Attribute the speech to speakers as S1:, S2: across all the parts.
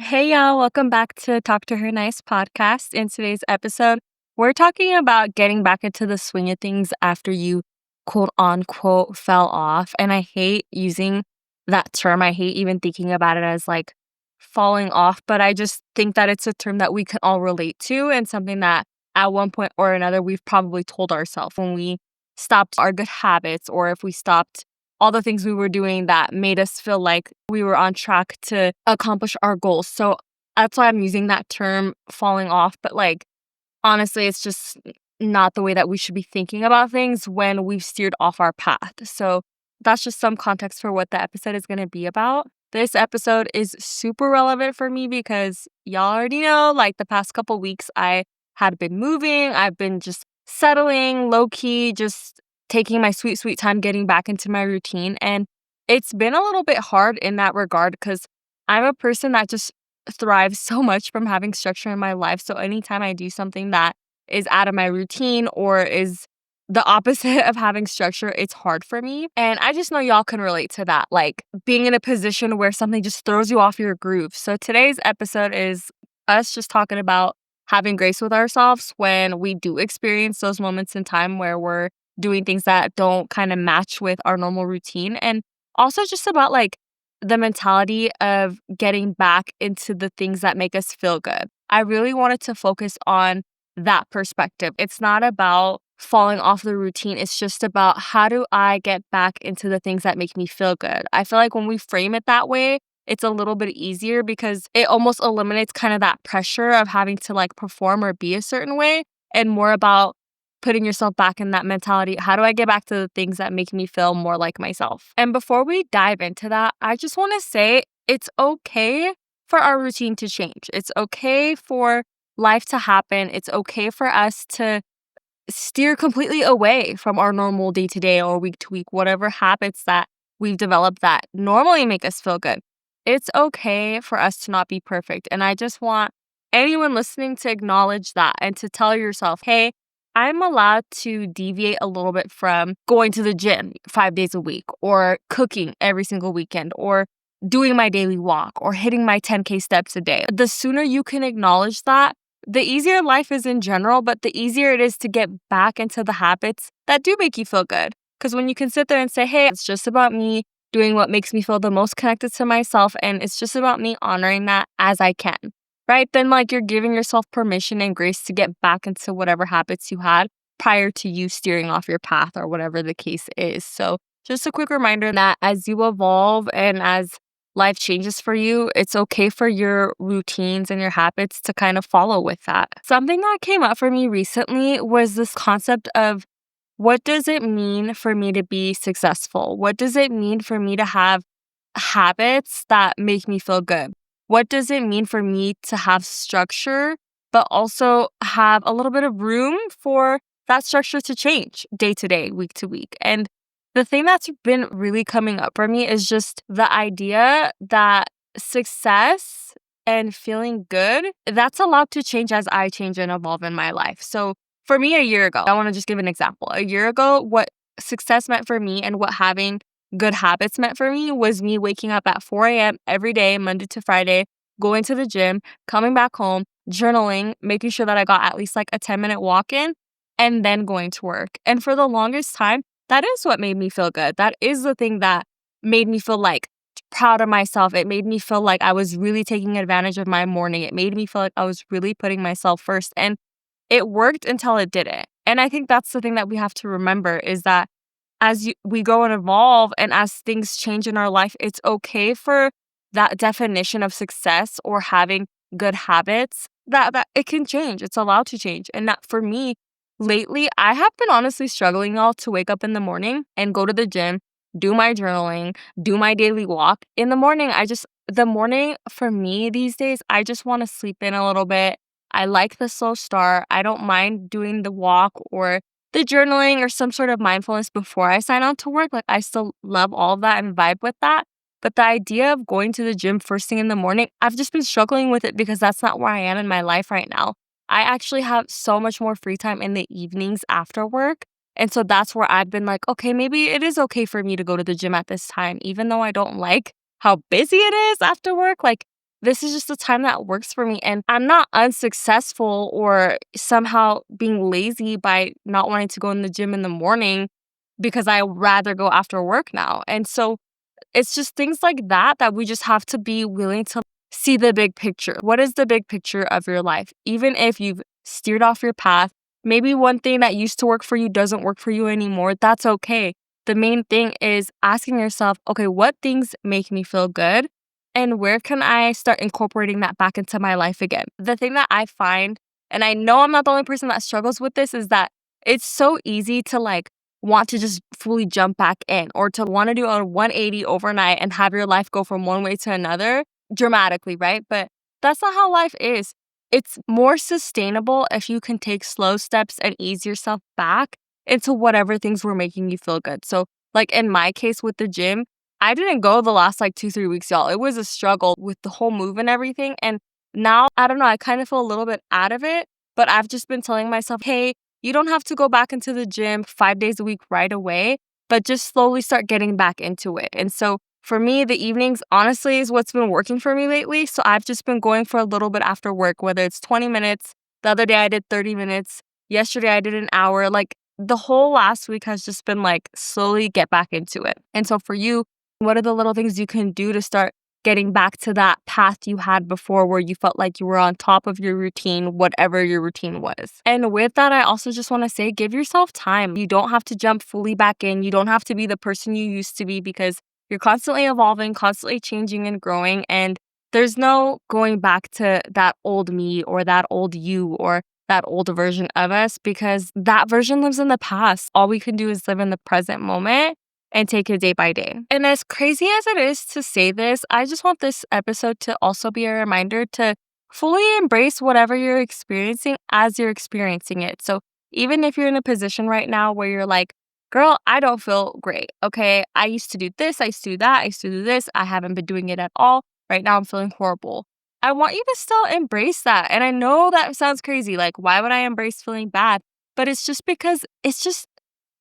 S1: Hey y'all, welcome back to Talk to Her Nice podcast. In today's episode, we're talking about getting back into the swing of things after you quote unquote fell off. And I hate using that term. I hate even thinking about it as like falling off, but I just think that it's a term that we can all relate to and something that at one point or another we've probably told ourselves when we stopped our good habits or if we stopped all the things we were doing that made us feel like we were on track to accomplish our goals. So that's why I'm using that term falling off. But like, honestly, it's just not the way that we should be thinking about things when we've steered off our path. So that's just some context for what the episode is going to be about. This episode is super relevant for me because y'all already know, like the past couple weeks, I had been moving. I've been just settling low key, just taking my sweet, sweet time getting back into my routine. And it's been a little bit hard in that regard because I'm a person that just thrives so much from having structure in my life. So anytime I do something that is out of my routine or is the opposite of having structure, it's hard for me. And I just know y'all can relate to that, like being in a position where something just throws you off your groove. So today's episode is us just talking about having grace with ourselves when we do experience those moments in time where we're doing things that don't kind of match with our normal routine. And also just about like the mentality of getting back into the things that make us feel good. I really wanted to focus on that perspective. It's not about falling off the routine. It's just about how do I get back into the things that make me feel good. I feel like when we frame it that way, it's a little bit easier because it almost eliminates kind of that pressure of having to like perform or be a certain way and more about putting yourself back in that mentality. How do I get back to the things that make me feel more like myself? And before we dive into that, I just want to say it's okay for our routine to change. It's okay for life to happen. It's okay for us to steer completely away from our normal day to day or week to week, whatever habits that we've developed that normally make us feel good. It's okay for us to not be perfect. And I just want anyone listening to acknowledge that and to tell yourself, hey, I'm allowed to deviate a little bit from going to the gym 5 days a week or cooking every single weekend or doing my daily walk or hitting my 10K steps a day. The sooner you can acknowledge that, the easier life is in general, but the easier it is to get back into the habits that do make you feel good. Because when you can sit there and say, hey, it's just about me doing what makes me feel the most connected to myself, and it's just about me honoring that as I can, right? Then like you're giving yourself permission and grace to get back into whatever habits you had prior to you steering off your path or whatever the case is. So just a quick reminder that as you evolve and as life changes for you, it's okay for your routines and your habits to kind of follow with that. Something that came up for me recently was this concept of what does it mean for me to be successful? What does it mean for me to have habits that make me feel good? What does it mean for me to have structure, but also have a little bit of room for that structure to change day to day, week to week? And the thing that's been really coming up for me is just the idea that success and feeling good, that's allowed to change as I change and evolve in my life. So for me, a year ago, I want to just give an example. A year ago, what success meant for me and what having good habits meant for me was me waking up at 4 a.m. every day, Monday to Friday, going to the gym, coming back home, journaling, making sure that I got at least like a 10-minute walk in, and then going to work. And for the longest time, that is what made me feel good. That is the thing that made me feel like proud of myself. It made me feel like I was really taking advantage of my morning. It made me feel like I was really putting myself first. And it worked until it didn't. And I think that's the thing that we have to remember is that we go and evolve and as things change in our life, it's okay for that definition of success or having good habits that it can change. It's allowed to change. And that for me, lately, I have been honestly struggling all to wake up in the morning and go to the gym, do my journaling, do my daily walk. In the morning, the morning for me these days, I just want to sleep in a little bit. I like the slow start. I don't mind doing the walk or the journaling or some sort of mindfulness before I sign on to work. Like I still love all of that and vibe with that. But the idea of going to the gym first thing in the morning, I've just been struggling with it because that's not where I am in my life right now. I actually have so much more free time in the evenings after work. And so that's where I've been like, okay, maybe it is okay for me to go to the gym at this time, even though I don't like how busy it is after work. Like this is just the time that works for me. And I'm not unsuccessful or somehow being lazy by not wanting to go in the gym in the morning because I rather go after work now. And so it's just things like that that we just have to be willing to see the big picture. What is the big picture of your life? Even if you've steered off your path, maybe one thing that used to work for you doesn't work for you anymore. That's okay. The main thing is asking yourself, okay, what things make me feel good? And where can I start incorporating that back into my life again? The thing that I find, and I know I'm not the only person that struggles with this, is that it's so easy to want to just fully jump back in or to want to do a 180 overnight and have your life go from one way to another dramatically, right? But that's not how life is. It's more sustainable if you can take slow steps and ease yourself back into whatever things were making you feel good. So, like in my case with the gym, I didn't go the last 2, 3 weeks, y'all. It was a struggle with the whole move and everything. And now, I don't know, I kind of feel a little bit out of it, but I've just been telling myself, hey, you don't have to go back into the gym 5 days a week right away, but just slowly start getting back into it. And so for me, the evenings, honestly, is what's been working for me lately. So I've just been going for a little bit after work, whether it's 20 minutes. The other day I did 30 minutes. Yesterday I did an hour. The whole last week has just been slowly get back into it. And so for you, what are the little things you can do to start getting back to that path you had before where you felt like you were on top of your routine, whatever your routine was? And with that, I also just want to say, give yourself time. You don't have to jump fully back in. You don't have to be the person you used to be because you're constantly evolving, constantly changing and growing. And there's no going back to that old me or that old you or that old version of us because that version lives in the past. All we can do is live in the present moment and take it day by day. And as crazy as it is to say this, I just want this episode to also be a reminder to fully embrace whatever you're experiencing as you're experiencing it. So even if you're in a position right now where you're like, girl, I don't feel great. Okay, I used to do this, I used to do that, I used to do this. I haven't been doing it at all. Right now I'm feeling horrible. I want you to still embrace that. And I know that sounds crazy. Why would I embrace feeling bad? But it's just because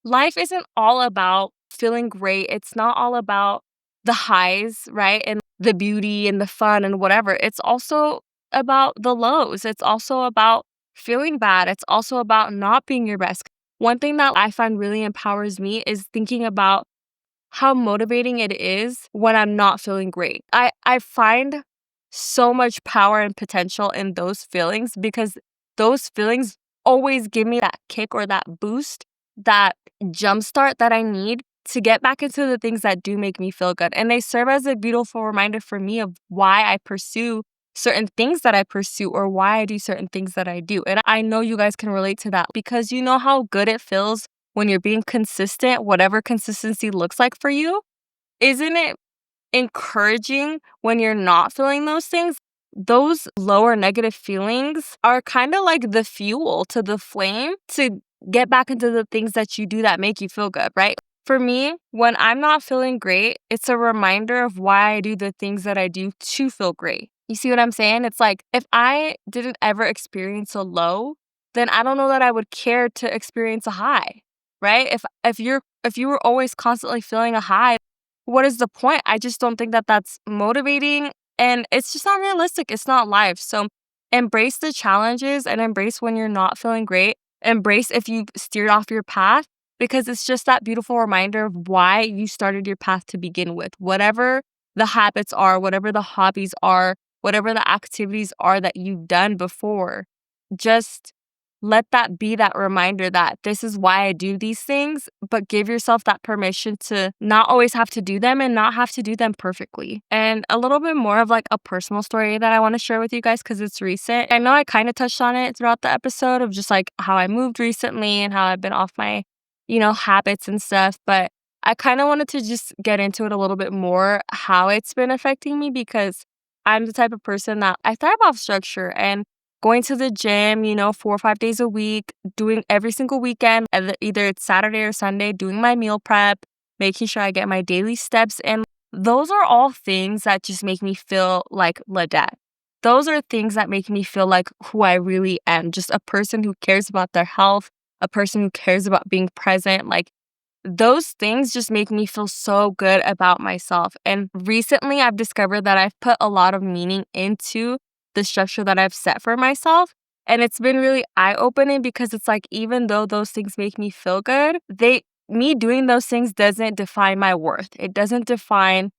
S1: life isn't all about feeling great. It's not all about the highs, right? And the beauty and the fun and whatever. It's also about the lows. It's also about feeling bad. It's also about not being your best. One thing that I find really empowers me is thinking about how motivating it is when I'm not feeling great. I find so much power and potential in those feelings because those feelings always give me that kick or that boost, that jumpstart that I need to get back into the things that do make me feel good. And they serve as a beautiful reminder for me of why I pursue certain things that I pursue or why I do certain things that I do. And I know you guys can relate to that because you know how good it feels when you're being consistent, whatever consistency looks like for you. Isn't it encouraging when you're not feeling those things? Those lower negative feelings are kind of like the fuel to the flame to get back into the things that you do that make you feel good, right? For me, when I'm not feeling great, it's a reminder of why I do the things that I do to feel great. You see what I'm saying? It's like if I didn't ever experience a low, then I don't know that I would care to experience a high, right? If you were always constantly feeling a high, what is the point? I just don't think that that's motivating and it's just not realistic. It's not life. So embrace the challenges and embrace when you're not feeling great. Embrace if you've steered off your path because it's just that beautiful reminder of why you started your path to begin with. Whatever the habits are, whatever the hobbies are, whatever the activities are that you've done before, just let that be that reminder that this is why I do these things, but give yourself that permission to not always have to do them and not have to do them perfectly. And a little bit more of a personal story that I want to share with you guys because it's recent. I know I kind of touched on it throughout the episode of just how I moved recently and how I've been off my, habits and stuff, but I kind of wanted to just get into it a little bit more, how it's been affecting me because I'm the type of person that I thrive off structure and going to the gym, 4 or 5 days a week, doing every single weekend, either it's Saturday or Sunday, doing my meal prep, making sure I get my daily steps in. Those are all things that just make me feel like Ladette. Those are things that make me feel like who I really am, just a person who cares about their health, a person who cares about being present. those things just make me feel so good about myself. And recently, I've discovered that I've put a lot of meaning into the structure that I've set for myself. And it's been really eye-opening because it's like, even though those things make me feel good, me doing those things doesn't define my worth. It doesn't define,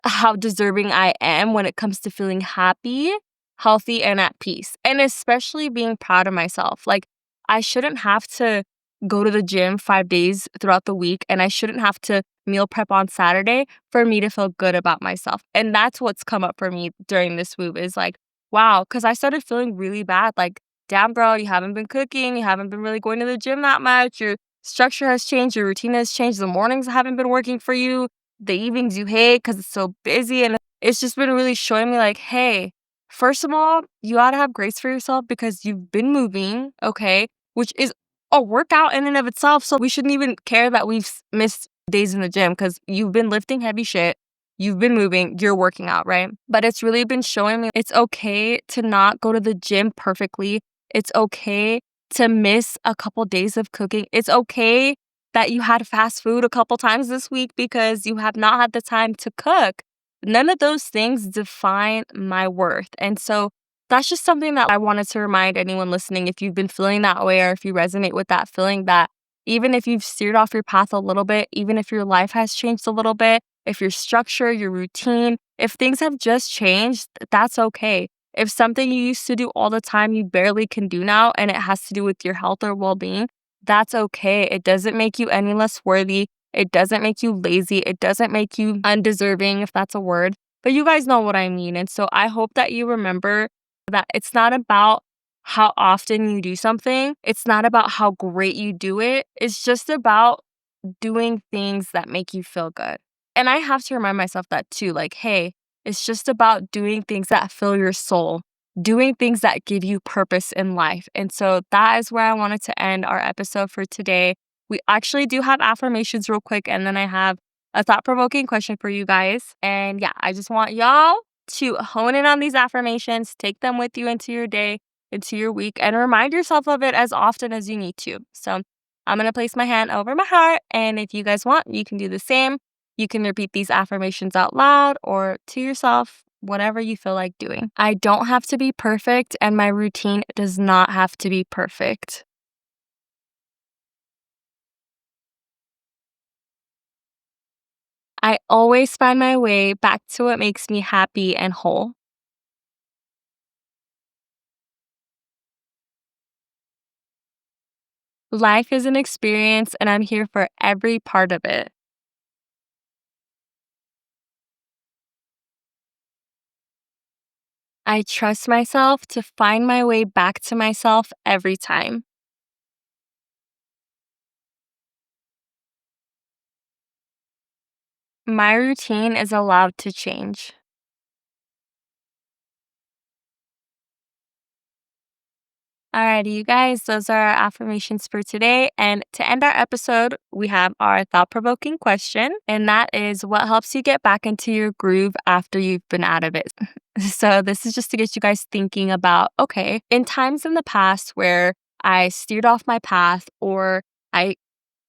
S1: how deserving I am when it comes to feeling happy, healthy, and at peace. And especially being proud of myself. Like, I shouldn't have to go to the gym 5 days throughout the week, and I shouldn't have to meal prep on Saturday for me to feel good about myself. And that's what's come up for me during this move is like, wow, because I started feeling really bad. Like, damn, girl, you haven't been cooking. You haven't been really going to the gym that much. Your structure has changed. Your routine has changed. The mornings haven't been working for you. The evenings you hate because it's so busy. And it's just been really showing me like, hey, first of all, you ought to have grace for yourself because you've been moving, okay, which is a workout in and of itself. So we shouldn't even care that we've missed days in the gym because you've been lifting heavy shit. You've been moving, you're working out, right? But it's really been showing me it's okay to not go to the gym perfectly. It's okay to miss a couple days of cooking. It's okay that you had fast food a couple times this week because you have not had the time to cook. None of those things define my worth. And so that's just something that I wanted to remind anyone listening if you've been feeling that way or if you resonate with that feeling that even if you've steered off your path a little bit, even if your life has changed a little bit, if your structure, your routine, if things have just changed, that's okay. If something you used to do all the time you barely can do now and it has to do with your health or well-being, that's okay. It doesn't make you any less worthy. It doesn't make you lazy. It doesn't make you undeserving, if that's a word. But you guys know what I mean. And so I hope that you remember that it's not about how often you do something. It's not about how great you do it. It's just about doing things that make you feel good. And I have to remind myself that too. Like, hey, it's just about doing things that fill your soul, doing things that give you purpose in life. And so that is where I wanted to end our episode for today. We actually do have affirmations real quick, and then I have a thought-provoking question for you guys. And yeah, I just want y'all to hone in on these affirmations, take them with you into your day, into your week, and remind yourself of it as often as you need to. So I'm going to place my hand over my heart, and if you guys want, you can do the same. You can repeat these affirmations out loud or to yourself, whatever you feel like doing. I don't have to be perfect, and my routine does not have to be perfect. I always find my way back to what makes me happy and whole. Life is an experience, and I'm here for every part of it. I trust myself to find my way back to myself every time. My routine is allowed to change. Alrighty, you guys, those are our affirmations for today. And to end our episode, we have our thought provoking question. And that is what helps you get back into your groove after you've been out of it? So, this is just to get you guys thinking about okay, in times in the past where I steered off my path or I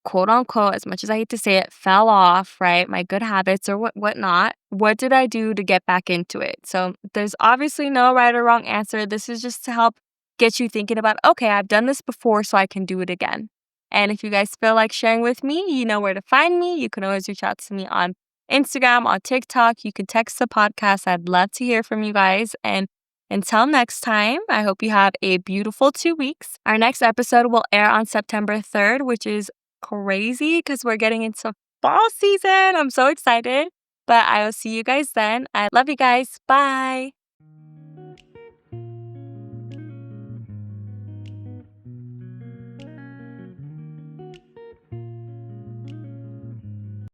S1: quote unquote, as much as I hate to say it, fell off, right? My good habits or whatnot. What did I do to get back into it? So there's obviously no right or wrong answer. This is just to help get you thinking about, okay, I've done this before, so I can do it again. And if you guys feel like sharing with me, you know where to find me. You can always reach out to me on Instagram, on TikTok. You can text the podcast. I'd love to hear from you guys. And until next time, I hope you have a beautiful 2 weeks. Our next episode will air on September 3rd, which is crazy because we're getting into fall season. I'm so excited. But I will see you guys then. I love you guys. Bye.